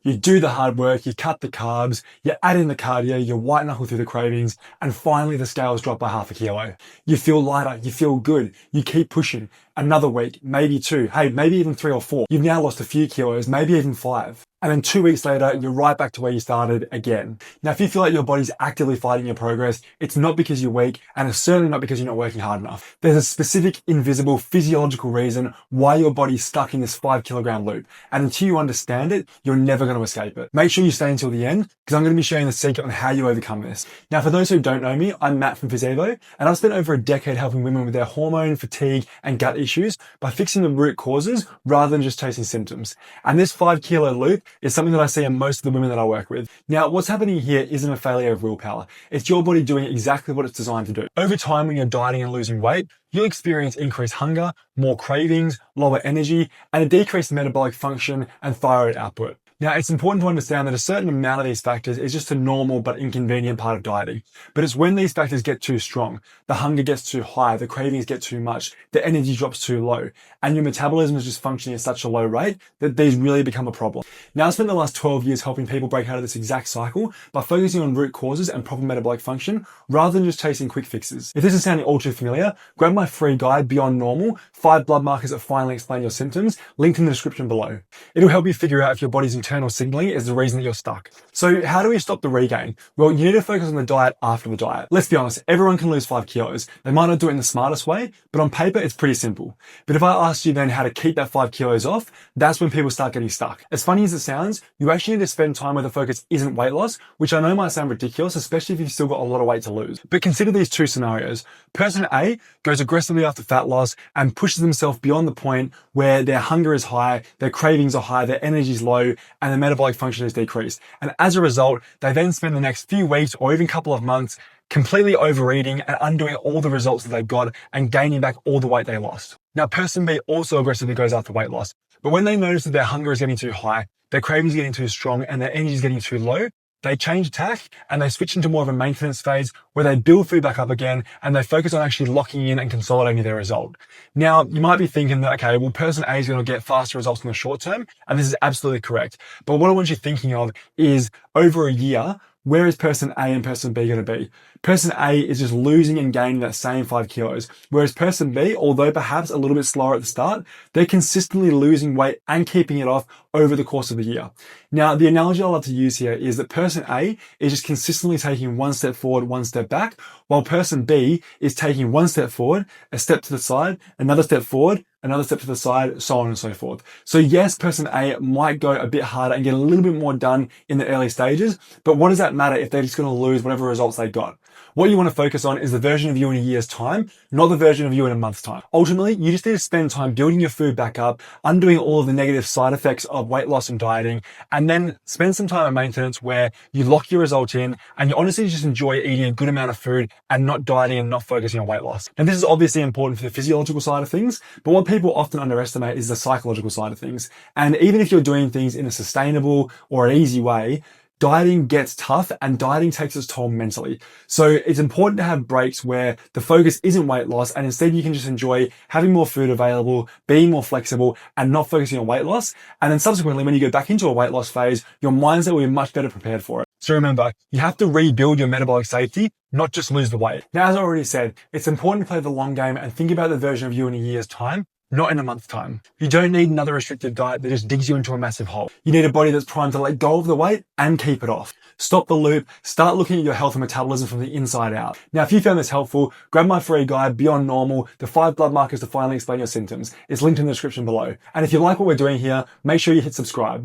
You do the hard work, you cut the carbs, you add in the cardio, you white knuckle through the cravings, and finally the scales drop by half a kilo. You feel lighter, you feel good, you keep pushing. Another week, maybe two, hey, maybe even 3 or 4. You've now lost a few kilos, maybe even 5. And then 2 weeks later, you're right back to where you started again. Now, if you feel like your body's actively fighting your progress, it's not because you're weak, and it's certainly not because you're not working hard enough. There's a specific, invisible, physiological reason why your body's stuck in this 5 kilogram loop. And until you understand it, you're never going to escape it. Make sure you stay until the end, because I'm going to be sharing the secret on how you overcome this. Now, for those who don't know me, I'm Matt from PhysEvo, and I've spent over a decade helping women with their hormone, fatigue, and gut issues by fixing the root causes rather than just chasing symptoms. And this 5 kilo loop is something that I see in most of the women that I work with. Now, what's happening here isn't a failure of willpower. It's your body doing exactly what it's designed to do. Over time, when you're dieting and losing weight, you'll experience increased hunger, more cravings, lower energy, and a decreased metabolic function and thyroid output. Now, it's important to understand that a certain amount of these factors is just a normal but inconvenient part of dieting. But it's when these factors get too strong, the hunger gets too high, the cravings get too much, the energy drops too low, and your metabolism is just functioning at such a low rate that these really become a problem. Now, I've spent the last 12 years helping people break out of this exact cycle by focusing on root causes and proper metabolic function rather than just chasing quick fixes. If this is sounding all too familiar, grab my free guide, Beyond Normal, 5 blood markers that finally explain your symptoms, linked in the description below. It'll help you figure out if your body's internal signaling is the reason that you're stuck. So how do we stop the regain? Well, you need to focus on the diet after the diet. Let's be honest, everyone can lose 5 kilos. They might not do it in the smartest way, but on paper, it's pretty simple. But if I asked you then how to keep that 5 kilos off, that's when people start getting stuck. As funny as it sounds, you actually need to spend time where the focus isn't weight loss, which I know might sound ridiculous, especially if you've still got a lot of weight to lose. But consider these two scenarios. Person A goes aggressively after fat loss and pushes themselves beyond the point where their hunger is high, their cravings are high, their energy is low, and their metabolic function is decreased. And as a result, they then spend the next few weeks or even couple of months completely overeating and undoing all the results that they've got and gaining back all the weight they lost. Now, person B also aggressively goes after weight loss, but when they notice that their hunger is getting too high, their cravings are getting too strong, and their energy is getting too low, they change tack and they switch into more of a maintenance phase where they build food back up again and they focus on actually locking in and consolidating their result. Now, you might be thinking that, okay, well, person A is going to get faster results in the short term, and this is absolutely correct. But what I want you thinking of is over a year, where is person A and person B going to be? Person A is just losing and gaining that same 5 kilos, whereas person B, although perhaps a little bit slower at the start, they're consistently losing weight and keeping it off over the course of the year. Now, the analogy I love to use here is that person A is just consistently taking one step forward, one step back, while person B is taking one step forward, a step to the side, another step forward, another step to the side, so on and so forth. So yes, person A might go a bit harder and get a little bit more done in the early stages, but what does that matter if they're just going to lose whatever results they got? What you want to focus on is the version of you in a year's time, not the version of you in a month's time. Ultimately, you just need to spend time building your food back up, undoing all of the negative side effects of weight loss and dieting, and then spend some time at maintenance where you lock your result in and you honestly just enjoy eating a good amount of food and not dieting and not focusing on weight loss. And this is obviously important for the physiological side of things, but what people often underestimate is the psychological side of things. And even if you're doing things in a sustainable or an easy way, dieting gets tough and dieting takes its toll mentally. So it's important to have breaks where the focus isn't weight loss and instead you can just enjoy having more food available, being more flexible and not focusing on weight loss. And then subsequently, when you go back into a weight loss phase, your mindset will be much better prepared for it. So remember, you have to rebuild your metabolic safety, not just lose the weight. Now, as I already said, it's important to play the long game and think about the version of you in a year's time, not in a month's time. You don't need another restrictive diet that just digs you into a massive hole. You need a body that's primed to let go of the weight and keep it off. Stop the loop, start looking at your health and metabolism from the inside out. Now, if you found this helpful, grab my free guide, Beyond Normal, the 5 blood markers to finally explain your symptoms. It's linked in the description below. And if you like what we're doing here, make sure you hit subscribe.